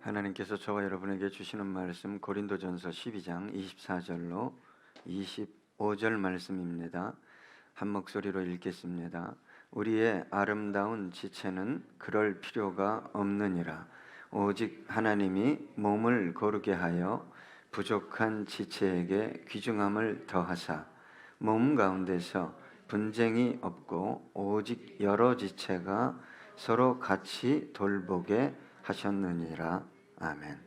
하나님께서 저와 여러분에게 주시는 말씀 고린도전서 12장 24절로 25절 말씀입니다. 한 목소리로 읽겠습니다. 우리의 아름다운 지체는 그럴 필요가 없느니라. 오직 하나님이 몸을 거룩게 하여 부족한 지체에게 귀중함을 더하사 몸 가운데서 분쟁이 없고 오직 여러 지체가 서로 같이 돌보게 하셨느니라. 아멘.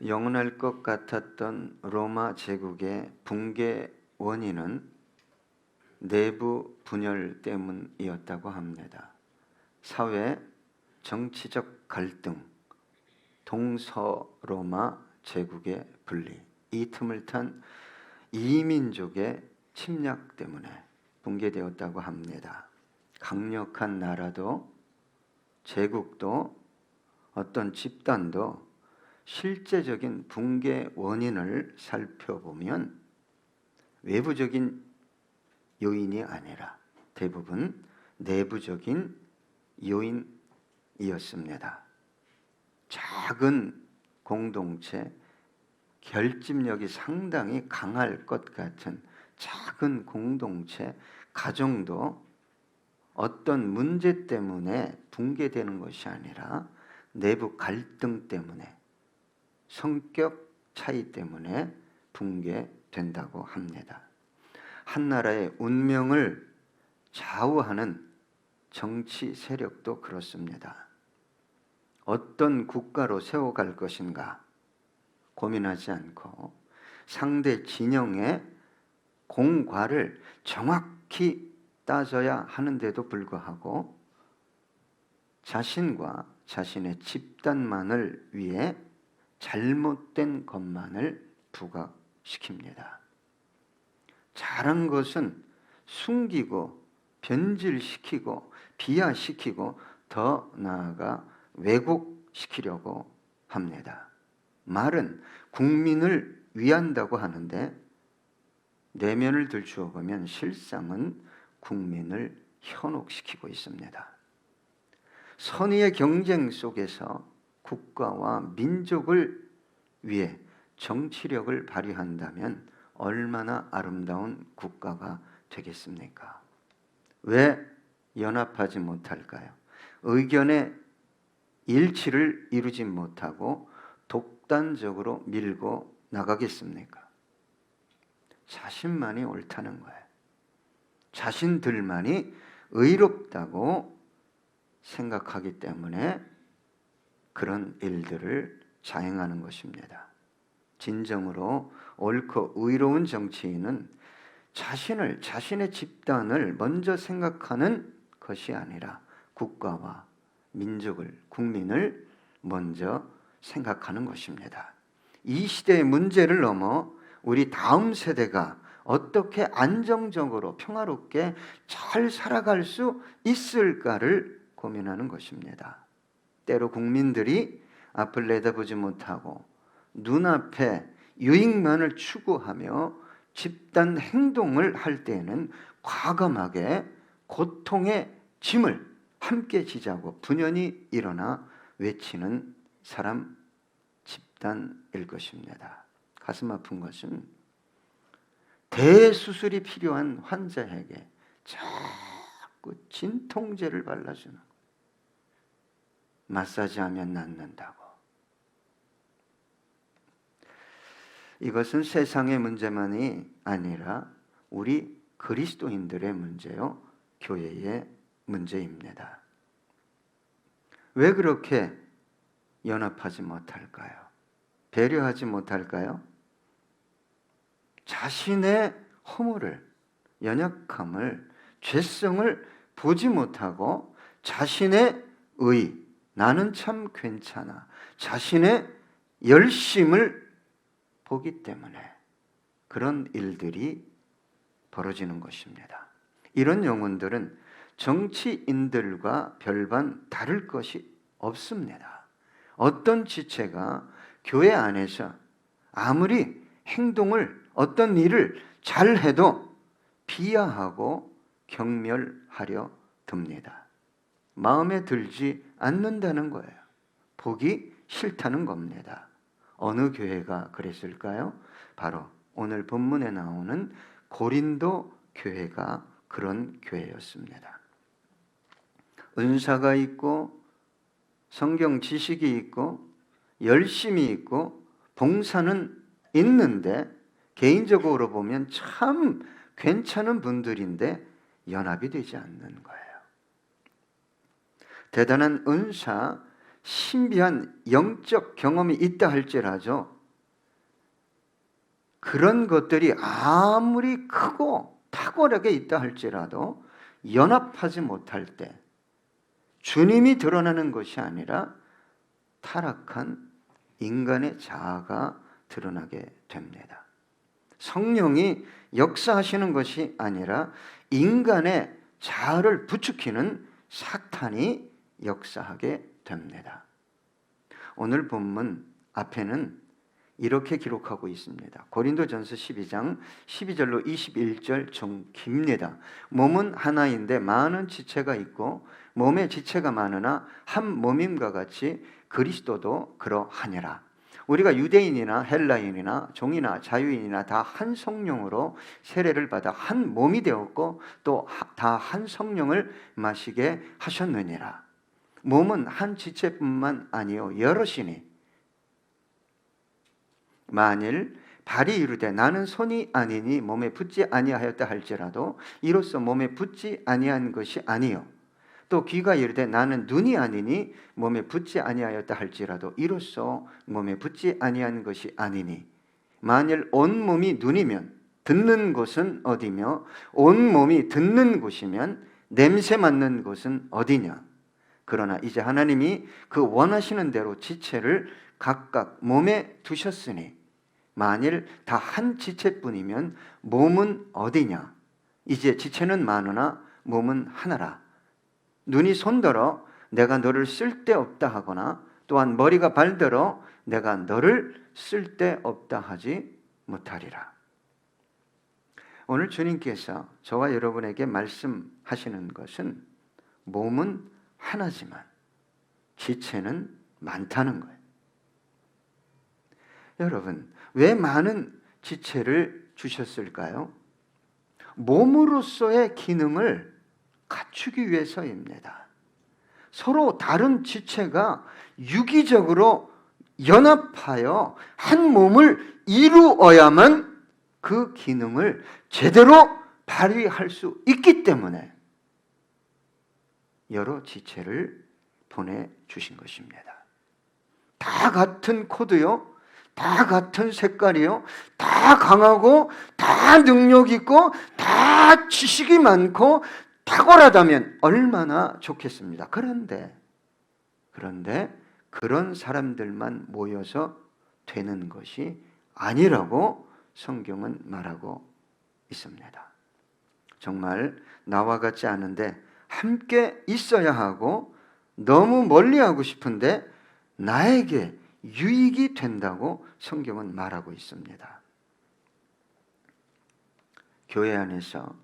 영원할 것 같았던 로마 제국의 붕괴 원인은 내부 분열 때문이었다고 합니다. 사회, 정치적 갈등, 동서로마 제국의 분리, 이 틈을 탄 이민족의 침략 때문에 붕괴되었다고 합니다. 강력한 나라도 제국도 어떤 집단도 실제적인 붕괴 원인을 살펴보면 외부적인 요인이 아니라 대부분 내부적인 요인이었습니다. 작은 공동체, 결집력이 상당히 강할 것 같은 작은 공동체, 가정도 어떤 문제 때문에 붕괴되는 것이 아니라 내부 갈등 때문에, 성격 차이 때문에 붕괴된다고 합니다. 한 나라의 운명을 좌우하는 정치 세력도 그렇습니다. 어떤 국가로 세워갈 것인가 고민하지 않고 상대 진영의 공과를 정확히 따져야 하는데도 불구하고 자신과 자신의 집단만을 위해 잘못된 것만을 부각시킵니다. 잘한 것은 숨기고 변질시키고 비하시키고 더 나아가 왜곡시키려고 합니다. 말은 국민을 위한다고 하는데 내면을 들추어 보면 실상은 국민을 현혹시키고 있습니다. 선의의 경쟁 속에서 국가와 민족을 위해 정치력을 발휘한다면 얼마나 아름다운 국가가 되겠습니까? 왜 연합하지 못할까요? 의견의 일치를 이루지 못하고 독단적으로 밀고 나가겠습니까? 자신만이 옳다는 거예요. 자신들만이 의롭다고 생각하기 때문에 그런 일들을 자행하는 것입니다. 진정으로 옳고 의로운 정치인은 자신의 집단을 먼저 생각하는 것이 아니라 국가와 민족을, 국민을 먼저 생각하는 것입니다. 이 시대의 문제를 넘어 우리 다음 세대가 어떻게 안정적으로 평화롭게 잘 살아갈 수 있을까를 고민하는 것입니다. 때로 국민들이 앞을 내다보지 못하고 눈앞에 유익만을 추구하며 집단 행동을 할 때에는 과감하게 고통의 짐을 함께 지자고 분연히 일어나 외치는 사람, 집단일 것입니다. 가슴 아픈 것은 대수술이 필요한 환자에게 자꾸 진통제를 발라주는, 마사지하면 낫는다고. 이것은 세상의 문제만이 아니라 우리 그리스도인들의 문제요, 교회의 문제입니다. 왜 그렇게 연합하지 못할까요? 배려하지 못할까요? 자신의 허물을, 연약함을, 죄성을 보지 못하고 자신의 의, 나는 참 괜찮아, 자신의 열심을 보기 때문에 그런 일들이 벌어지는 것입니다. 이런 영혼들은 정치인들과 별반 다를 것이 없습니다. 어떤 지체가 교회 안에서 아무리 행동을, 어떤 일을 잘해도 비하하고 경멸하려 듭니다. 마음에 들지 않는다는 거예요. 보기 싫다는 겁니다. 어느 교회가 그랬을까요? 바로 오늘 본문에 나오는 고린도 교회가 그런 교회였습니다. 은사가 있고 성경 지식이 있고 열심이 있고 봉사는 있는데 개인적으로 보면 참 괜찮은 분들인데 연합이 되지 않는 거예요. 대단한 은사, 신비한 영적 경험이 있다 할지라도 그런 것들이 아무리 크고 탁월하게 있다 할지라도 연합하지 못할 때 주님이 드러나는 것이 아니라 타락한 인간의 자아가 드러나게 됩니다. 성령이 역사하시는 것이 아니라 인간의 자아를 부추기는 사탄이 역사하게 됩니다. 오늘 본문 앞에는 이렇게 기록하고 있습니다. 고린도전서 12장 12절로 21절 좀 깁니다. 몸은 하나인데 많은 지체가 있고 몸에 지체가 많으나 한 몸임과 같이 그리스도도 그러하니라. 우리가 유대인이나 헬라인이나 종이나 자유인이나 다 한 성령으로 세례를 받아 한 몸이 되었고 또 다 한 성령을 마시게 하셨느니라. 몸은 한 지체뿐만 아니요 여럿이니 만일 발이 이르되 나는 손이 아니니 몸에 붙지 아니하였다 할지라도 이로써 몸에 붙지 아니한 것이 아니요 또 귀가 이르되 나는 눈이 아니니 몸에 붙지 아니하였다 할지라도 이로써 몸에 붙지 아니한 것이 아니니 만일 온 몸이 눈이면 듣는 곳은 어디며 온 몸이 듣는 곳이면 냄새 맡는 곳은 어디냐. 그러나 이제 하나님이 그 원하시는 대로 지체를 각각 몸에 두셨으니 만일 다 한 지체뿐이면 몸은 어디냐. 이제 지체는 많으나 몸은 하나라. 눈이 손들어 내가 너를 쓸데없다 하거나 또한 머리가 발들어 내가 너를 쓸데없다 하지 못하리라. 오늘 주님께서 저와 여러분에게 말씀하시는 것은 몸은 하나지만 지체는 많다는 거예요. 여러분, 왜 많은 지체를 주셨을까요? 몸으로서의 기능을 갖추기 위해서입니다. 서로 다른 지체가 유기적으로 연합하여 한 몸을 이루어야만 그 기능을 제대로 발휘할 수 있기 때문에 여러 지체를 보내주신 것입니다. 다 같은 코드요, 다 같은 색깔이요, 다 강하고 다 능력 있고 다 지식이 많고 탁월하다면 얼마나 좋겠습니다. 그런데 그런 사람들만 모여서 되는 것이 아니라고 성경은 말하고 있습니다. 정말 나와 같지 않은데 함께 있어야 하고 너무 멀리하고 싶은데 나에게 유익이 된다고 성경은 말하고 있습니다. 교회 안에서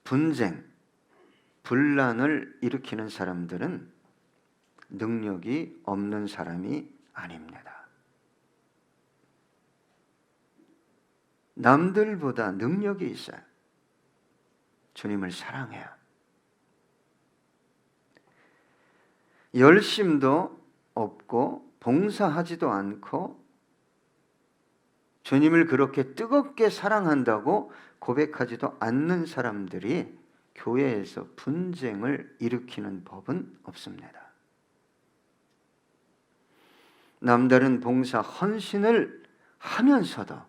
분쟁, 분란을 일으키는 사람들은 능력이 없는 사람이 아닙니다. 남들보다 능력이 있어요. 주님을 사랑해요. 열심도 없고 봉사하지도 않고 주님을 그렇게 뜨겁게 사랑한다고 고백하지도 않는 사람들이 교회에서 분쟁을 일으키는 법은 없습니다. 남다른 봉사 헌신을 하면서도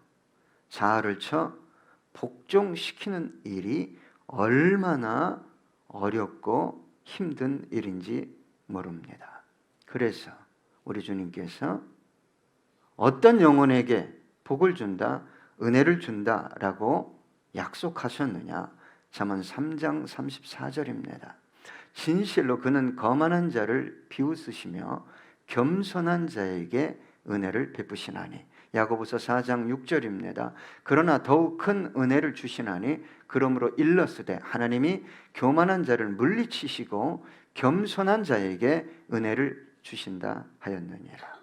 자아를 쳐 복종시키는 일이 얼마나 어렵고 힘든 일인지 모릅니다. 그래서 우리 주님께서 어떤 영혼에게 복을 준다, 은혜를 준다라고 약속하셨느냐? 잠언 3장 34절입니다. 진실로 그는 거만한 자를 비웃으시며 겸손한 자에게 은혜를 베푸시나니. 야고보서 4장 6절입니다. 그러나 더욱 큰 은혜를 주시나니 그러므로 일렀으되 하나님이 교만한 자를 물리치시고 겸손한 자에게 은혜를 주신다 하였느니라.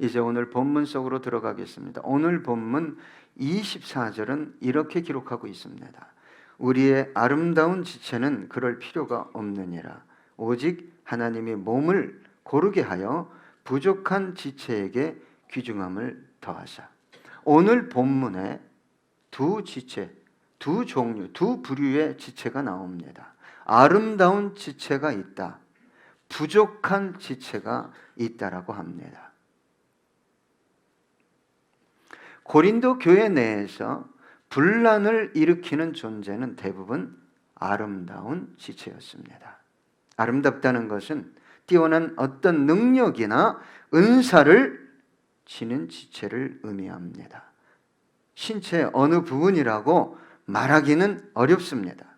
이제 오늘 본문 속으로 들어가겠습니다. 오늘 본문 24절은 이렇게 기록하고 있습니다. 우리의 아름다운 지체는 그럴 필요가 없느니라. 오직 하나님이 몸을 고르게 하여 부족한 지체에게 귀중함을 더하사. 오늘 본문에 두 지체, 두 종류, 두 부류의 지체가 나옵니다. 아름다운 지체가 있다, 부족한 지체가 있다라고 합니다. 고린도 교회 내에서 분란을 일으키는 존재는 대부분 아름다운 지체였습니다. 아름답다는 것은 뛰어난 어떤 능력이나 은사를 지닌 지체를 의미합니다. 신체의 어느 부분이라고 말하기는 어렵습니다.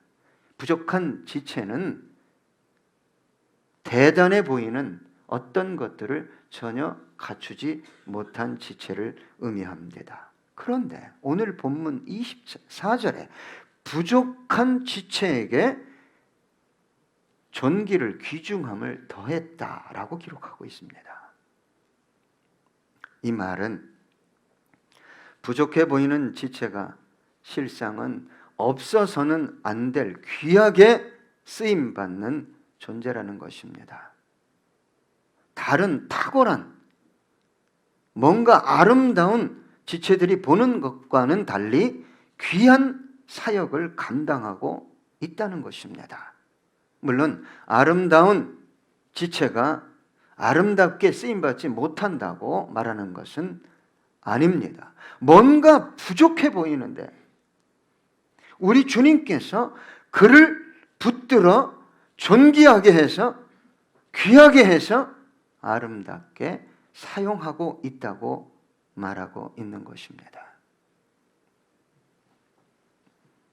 부족한 지체는 대단해 보이는 어떤 것들을 전혀 갖추지 못한 지체를 의미합니다. 그런데 오늘 본문 24절에 부족한 지체에게 존귀를, 귀중함을 더했다라고 기록하고 있습니다. 이 말은 부족해 보이는 지체가 실상은 없어서는 안 될 귀하게 쓰임받는 존재라는 것입니다. 다른 탁월한 뭔가 아름다운 지체들이 보는 것과는 달리 귀한 사역을 감당하고 있다는 것입니다. 물론 아름다운 지체가 아름답게 쓰임받지 못한다고 말하는 것은 아닙니다. 뭔가 부족해 보이는데 우리 주님께서 그를 붙들어 존귀하게 해서 귀하게 해서 아름답게 사용하고 있다고 말하고 있는 것입니다.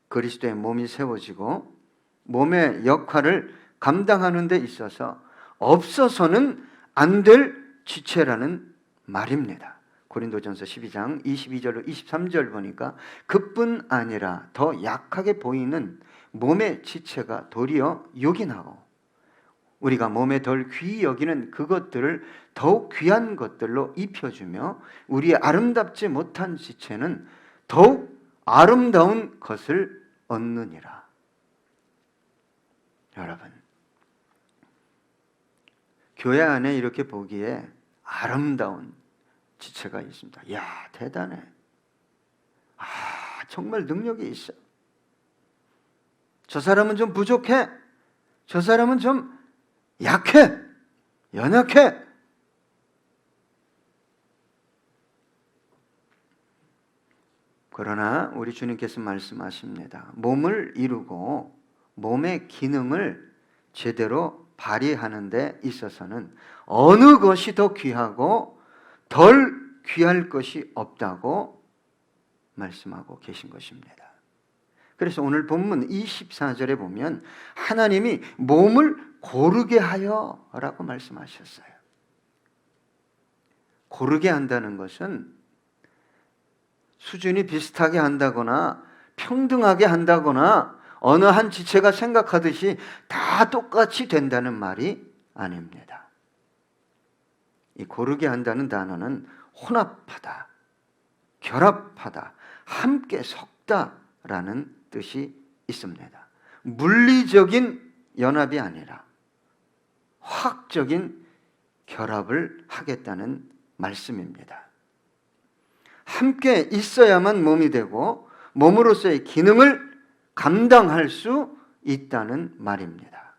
그리스도의 몸이 세워지고 몸의 역할을 감당하는 데 있어서 없어서는 안 될 지체라는 말입니다. 고린도전서 12장 22절로 23절 보니까 그뿐 아니라 더 약하게 보이는 몸의 지체가 도리어 요긴하고 우리가 몸에 덜 귀히 여기는 그것들을 더욱 귀한 것들로 입혀주며 우리의 아름답지 못한 지체는 더욱 아름다운 것을 얻느니라. 여러분, 교회 안에 이렇게 보기에 아름다운 지체가 있습니다. 이야, 대단해. 아, 정말 능력이 있어. 저 사람은 좀 부족해. 저 사람은 좀 약해. 연약해. 그러나 우리 주님께서 말씀하십니다. 몸을 이루고 몸의 기능을 제대로 발휘하는 데 있어서는 어느 것이 더 귀하고 덜 귀할 것이 없다고 말씀하고 계신 것입니다. 그래서 오늘 본문 24절에 보면 하나님이 몸을 고르게 하여 라고 말씀하셨어요. 고르게 한다는 것은 수준이 비슷하게 한다거나 평등하게 한다거나 어느 한 지체가 생각하듯이 다 똑같이 된다는 말이 아닙니다. 이 고르게 한다는 단어는 혼합하다, 결합하다, 함께 섞다라는 뜻이 있습니다. 물리적인 연합이 아니라 화학적인 결합을 하겠다는 말씀입니다. 함께 있어야만 몸이 되고 몸으로서의 기능을 감당할 수 있다는 말입니다.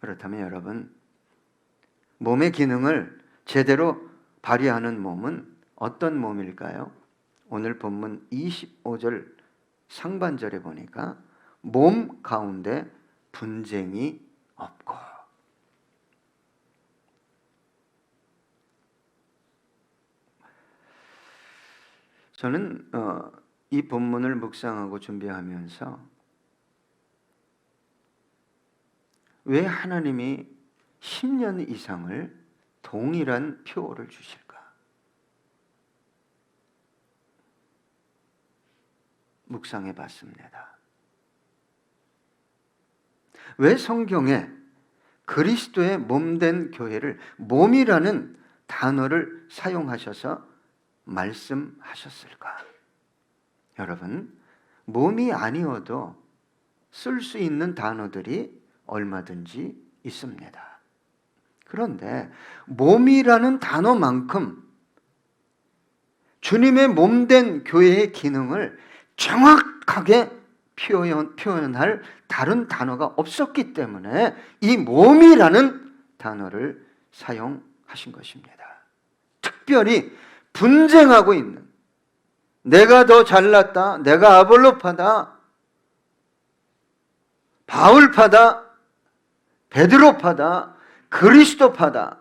그렇다면 여러분, 몸의 기능을 제대로 발휘하는 몸은 어떤 몸일까요? 오늘 본문 25절 상반절에 보니까 몸 가운데 분쟁이 없고, 저는 이 본문을 묵상하고 준비하면서 왜 하나님이 10년 이상을 동일한 표를 주실까? 묵상해 봤습니다. 왜 성경에 그리스도의 몸된 교회를 몸이라는 단어를 사용하셔서 말씀하셨을까? 여러분, 몸이 아니어도 쓸 수 있는 단어들이 얼마든지 있습니다. 그런데 몸이라는 단어만큼 주님의 몸된 교회의 기능을 정확하게 표현할 다른 단어가 없었기 때문에 이 몸이라는 단어를 사용하신 것입니다. 특별히 분쟁하고 있는, 내가 더 잘났다, 내가 아볼로파다, 바울파다, 베드로파다, 그리스도파다,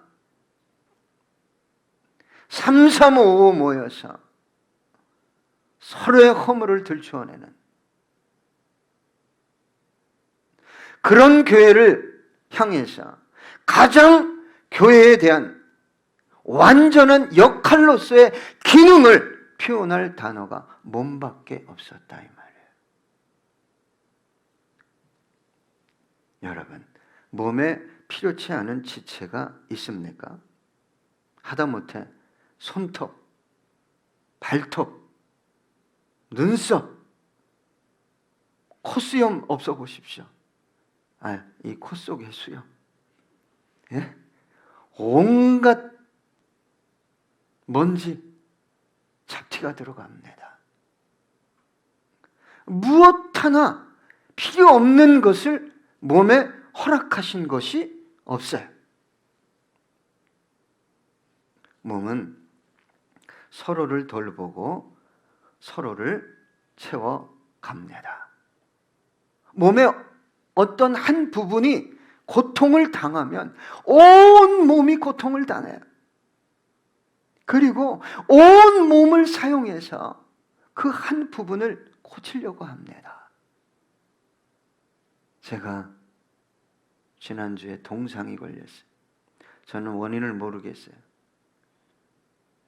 3355 모여서 서로의 허물을 들추어내는 그런 교회를 향해서 가장 교회에 대한 완전한 역할로서의 기능을 표현할 단어가 몸밖에 없었다 이 말이에요. 여러분, 몸에 필요치 않은 지체가 있습니까? 하다못해 손톱, 발톱, 눈썹, 콧수염 없어 보십시오. 이 코 속에 수염. 예? 온갖 먼지, 잡티가 들어갑니다. 무엇 하나 필요 없는 것을 몸에 허락하신 것이 없어요. 몸은 서로를 돌보고 서로를 채워갑니다. 몸의 어떤 한 부분이 고통을 당하면 온 몸이 고통을 당해요. 그리고 온 몸을 사용해서 그 한 부분을 고치려고 합니다. 제가 지난주에 동상이 걸렸어요. 저는 원인을 모르겠어요.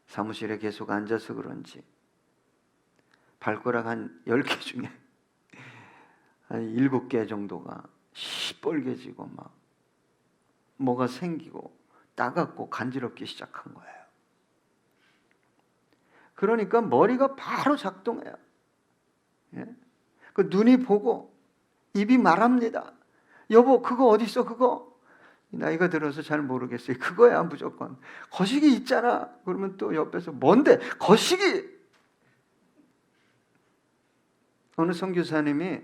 사무실에 계속 앉아서 그런지 발가락 한 10개 중에 한 7개 정도가 시뻘개지고 막 뭐가 생기고 따갑고 간지럽기 시작한 거예요. 그러니까 머리가 바로 작동해요. 예? 그 눈이 보고 입이 말합니다. 여보, 그거 어디 있어? 그거 나이가 들어서 잘 모르겠어요. 그거야 무조건. 거시기 있잖아. 그러면 또 옆에서 뭔데? 거시기. 어느 선교사님이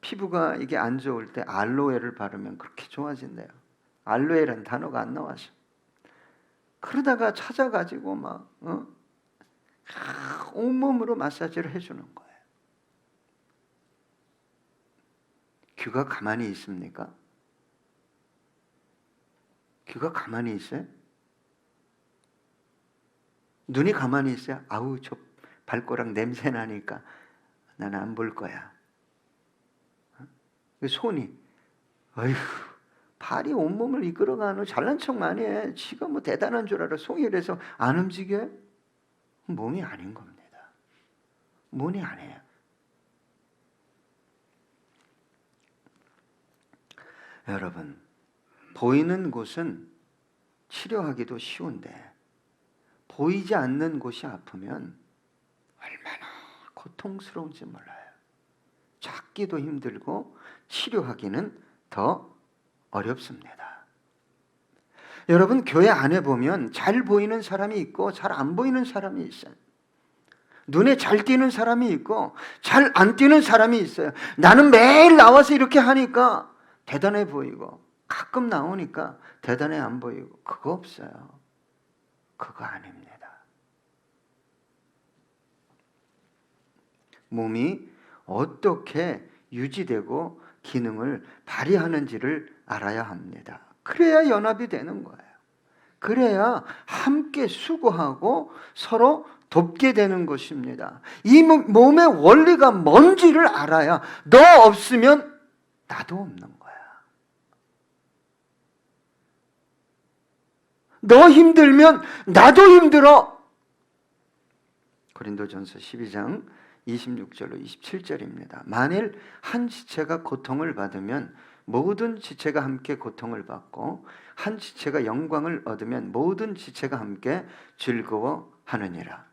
피부가 이게 안 좋을 때 알로에를 바르면 그렇게 좋아진대요. 알로에라는 단어가 안 나와서. 그러다가 찾아가지고 막 온몸으로 마사지를 해주는 거예요. 귀가 가만히 있습니까? 귀가 가만히 있어요? 눈이 가만히 있어요? 아우, 저 발가락 냄새 나니까 나는 안 볼 거야. 손이, 어휴, 발이 온몸을 이끌어가는 잘난 척 많이 해. 지가 뭐 대단한 줄 알아. 송이라서 안 움직여? 몸이 아닌 겁니다. 몸이 아니에요. 여러분, 보이는 곳은 치료하기도 쉬운데 보이지 않는 곳이 아프면 얼마나 고통스러운지 몰라요. 찾기도 힘들고 치료하기는 더 어렵습니다. 여러분, 교회 안에 보면 잘 보이는 사람이 있고 잘 안 보이는 사람이 있어요. 눈에 잘 띄는 사람이 있고 잘 안 띄는 사람이 있어요. 나는 매일 나와서 이렇게 하니까 대단해 보이고 가끔 나오니까 대단해 안 보이고 그거 없어요. 그거 아닙니다. 몸이 어떻게 유지되고 기능을 발휘하는지를 알아야 합니다. 그래야 연합이 되는 거예요. 그래야 함께 수고하고 서로 돕게 되는 것입니다. 이 몸의 원리가 뭔지를 알아야 너 없으면 나도 없는 거야. 너 힘들면 나도 힘들어. 고린도전서 12장 26절로 27절입니다. 만일 한 지체가 고통을 받으면 모든 지체가 함께 고통을 받고 한 지체가 영광을 얻으면 모든 지체가 함께 즐거워하느니라.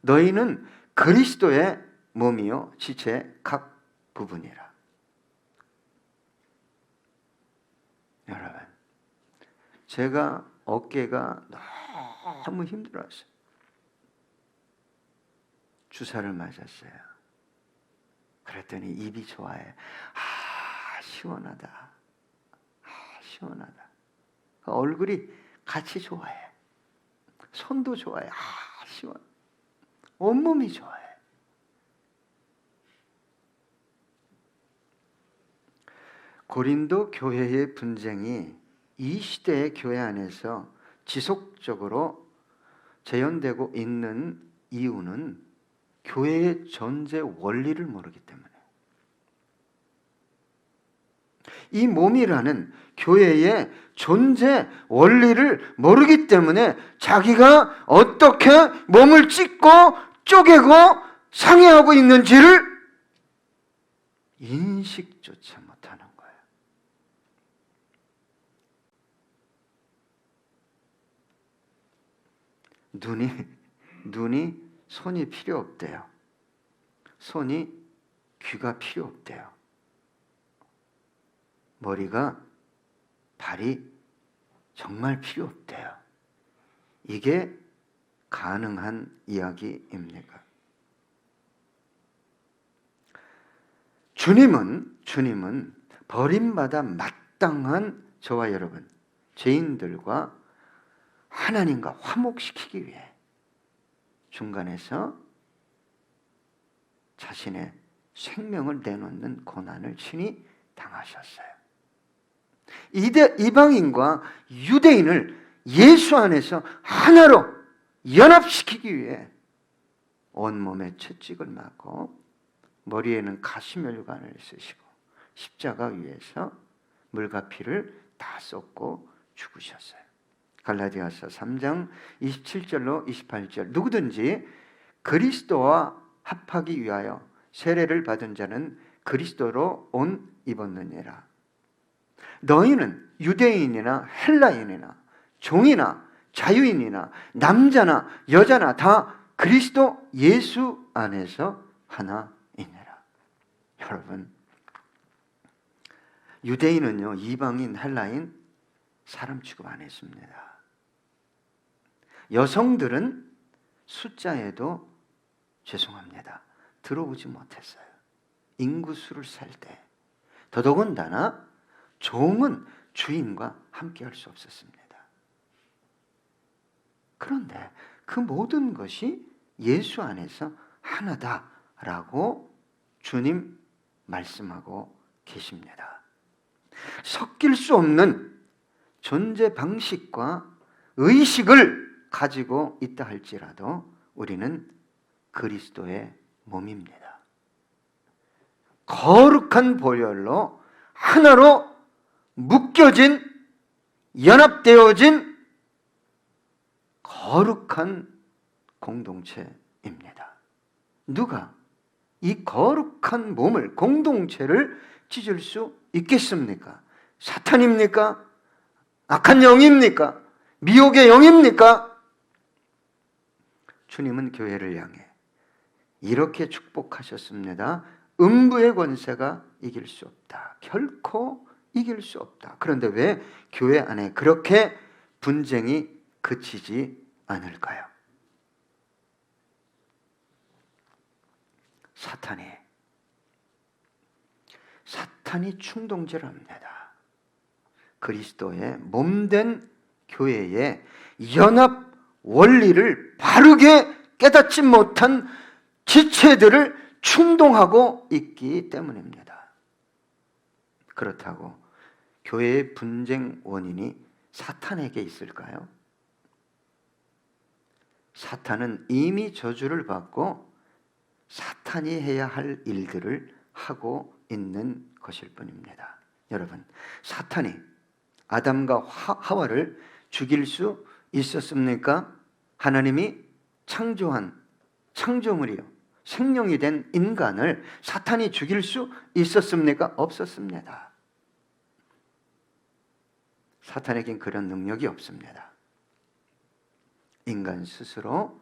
너희는 그리스도의 몸이요 지체 각 부분이라. 여러분, 제가 어깨가 너무 힘들었어요. 주사를 맞았어요. 그랬더니 입이 좋아해. 시원하다. 시원하다. 얼굴이 같이 좋아해. 손도 좋아해. 시원. 온몸이 좋아해. 고린도 교회의 분쟁이 이 시대의 교회 안에서 지속적으로 재현되고 있는 이유는 교회의 존재 원리를 모르기 때문에, 이 몸이라는 교회의 존재 원리를 모르기 때문에 자기가 어떻게 몸을 찢고 쪼개고 상해하고 있는지를 인식조차 못하는 거예요. 눈이 손이 필요 없대요. 손이 귀가 필요 없대요. 머리가 발이 정말 필요 없대요. 이게 가능한 이야기입니까? 주님은 버림받아 마땅한 저와 여러분, 죄인들과 하나님과 화목시키기 위해 중간에서 자신의 생명을 내놓는 고난을 친히 당하셨어요. 이방인과 유대인을 예수 안에서 하나로 연합시키기 위해 온몸에 채찍을 맞고 머리에는 가시면류관을 쓰시고 십자가 위에서 물과 피를 다 쏟고 죽으셨어요. 갈라디아서 3장 27절로 28절, 누구든지 그리스도와 합하기 위하여 세례를 받은 자는 그리스도로 옷 입었느니라. 너희는 유대인이나 헬라인이나 종이나 자유인이나 남자나 여자나 다 그리스도 예수 안에서 하나이니라. 여러분, 유대인은요, 이방인, 헬라인 사람 취급 안 했습니다. 여성들은 숫자에도 죄송합니다, 들어오지 못했어요. 인구수를 셀 때. 더더군다나 종은 주인과 함께 할 수 없었습니다. 그런데 그 모든 것이 예수 안에서 하나다라고 주님 말씀하고 계십니다. 섞일 수 없는 존재 방식과 의식을 가지고 있다 할지라도 우리는 그리스도의 몸입니다. 거룩한 보혈로 하나로 묶여진, 연합되어진 거룩한 공동체입니다. 누가 이 거룩한 몸을, 공동체를 찢을 수 있겠습니까? 사탄입니까? 악한 영입니까? 미혹의 영입니까? 주님은 교회를 향해 이렇게 축복하셨습니다. 음부의 권세가 이길 수 없다. 결코 이길 수 없다. 그런데 왜 교회 안에 그렇게 분쟁이 그치지 않을까요? 사탄이 충동질을 합니다. 그리스도의 몸된 교회의 연합 원리를 바르게 깨닫지 못한 지체들을 충동하고 있기 때문입니다. 그렇다고 교회의 분쟁 원인이 사탄에게 있을까요? 사탄은 이미 저주를 받고 사탄이 해야 할 일들을 하고 있는 것일 뿐입니다. 여러분, 사탄이 아담과 하와를 죽일 수 있었습니까? 하나님이 창조한 창조물이요, 생명이 된 인간을 사탄이 죽일 수 있었습니까? 없었습니다. 사탄에겐 그런 능력이 없습니다. 인간 스스로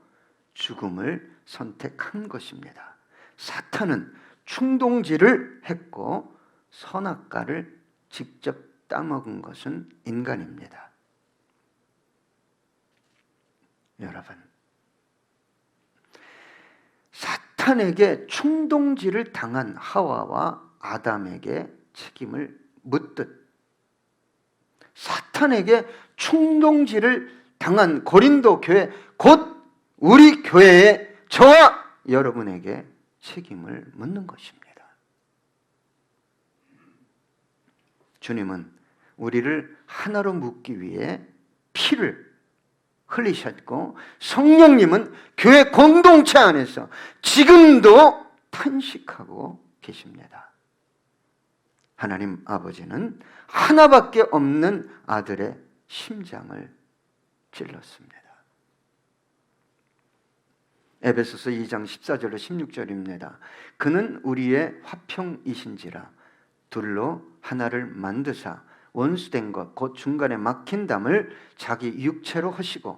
죽음을 선택한 것입니다. 사탄은 충동질을 했고 선악과를 직접 따먹은 것은 인간입니다. 여러분, 사탄에게 충동질을 당한 하와와 아담에게 책임을 묻듯 사탄에게 충동질을 당한 고린도 교회, 곧 우리 교회의 저와 여러분에게 책임을 묻는 것입니다. 주님은 우리를 하나로 묶기 위해 피를 흘리셨고 성령님은 교회 공동체 안에서 지금도 탄식하고 계십니다. 하나님 아버지는 하나밖에 없는 아들의 심장을 찔렀습니다. 에베소서 2장 14절로 16절입니다. 그는 우리의 화평이신지라 둘로 하나를 만드사 원수된 것 곧 중간에 막힌 담을 자기 육체로 하시고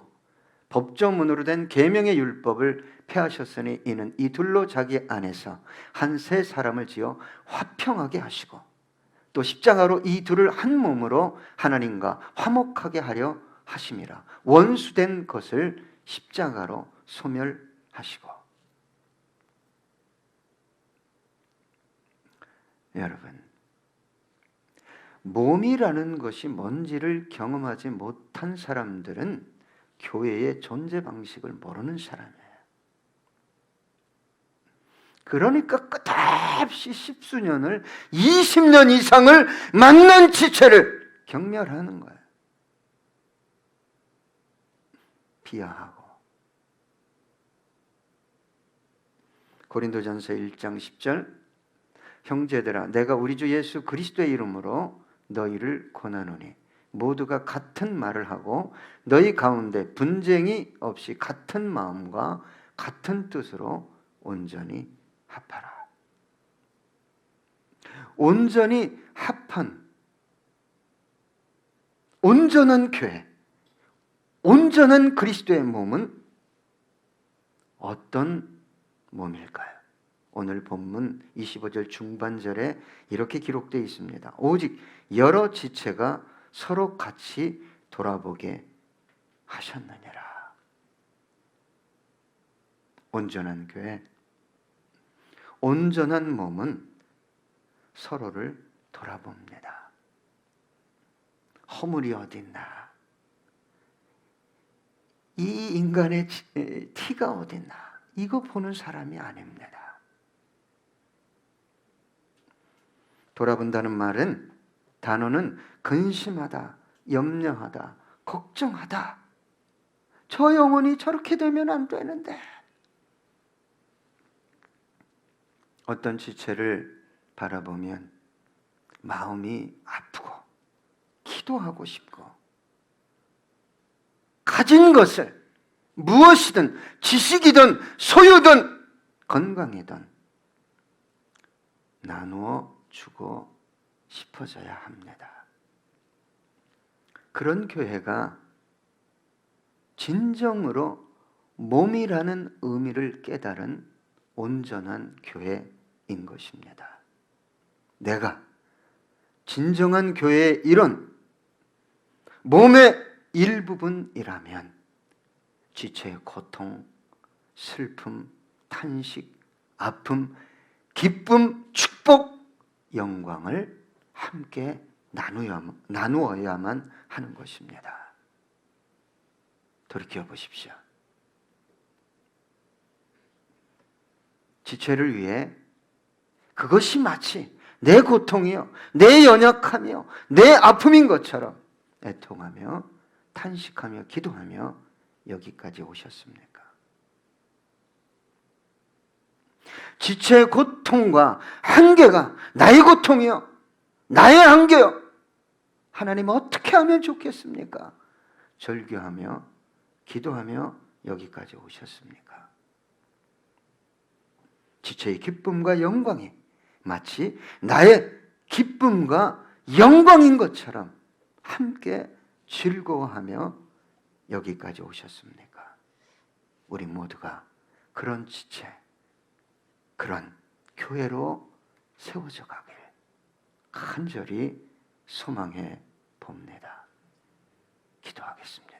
법조문으로 된 계명의 율법을 폐하셨으니 이는 이 둘로 자기 안에서 한 세 사람을 지어 화평하게 하시고 또 십자가로 이 둘을 한 몸으로 하나님과 화목하게 하려 하심이라. 원수된 것을 십자가로 소멸하시고. 여러분, 몸이라는 것이 뭔지를 경험하지 못한 사람들은 교회의 존재 방식을 모르는 사람이에요. 그러니까 끝없이 10수년을 20년 이상을 만난 지체를 경멸하는 거예요. 비하하고. 고린도전서 1장 10절 형제들아 내가 우리 주 예수 그리스도의 이름으로 너희를 권하노니 모두가 같은 말을 하고 너희 가운데 분쟁이 없이 같은 마음과 같은 뜻으로 온전히 합하라. 온전히 합한 온전한 교회, 온전한 그리스도의 몸은 어떤 몸일까요? 오늘 본문 25절 중반절에 이렇게 기록되어 있습니다. 오직 여러 지체가 서로 같이 돌아보게 하셨느니라. 온전한 교회, 온전한 몸은 서로를 돌아봅니다. 허물이 어딨나? 이 인간의 티가 어딨나? 이거 보는 사람이 아닙니다. 돌아본다는 말은 단어는 근심하다, 염려하다, 걱정하다. 저 영혼이 저렇게 되면 안 되는데. 어떤 지체를 바라보면 마음이 아프고 기도하고 싶고 가진 것을 무엇이든 지식이든 소유든 건강이든 나누어 주고 싶어져야 합니다. 그런 교회가 진정으로 몸이라는 의미를 깨달은 온전한 교회인 것입니다. 내가 진정한 교회의 일원, 몸의 일부분이라면 지체의 고통, 슬픔, 탄식, 아픔, 기쁨, 축복, 영광을 함께 나누어야만 하는 것입니다. 돌이켜 보십시오. 지체를 위해 그것이 마치 내 고통이요, 내 연약함이요, 내 아픔인 것처럼 애통하며 탄식하며 기도하며 여기까지 오셨습니까? 지체의 고통과 한계가 나의 고통이요, 나의 한계요. 하나님 어떻게 하면 좋겠습니까? 절규하며 기도하며 여기까지 오셨습니까? 지체의 기쁨과 영광이 마치 나의 기쁨과 영광인 것처럼 함께 즐거워하며 여기까지 오셨습니까? 우리 모두가 그런 지체, 그런 교회로 세워져 가길 간절히 소망해 봅니다. 기도하겠습니다.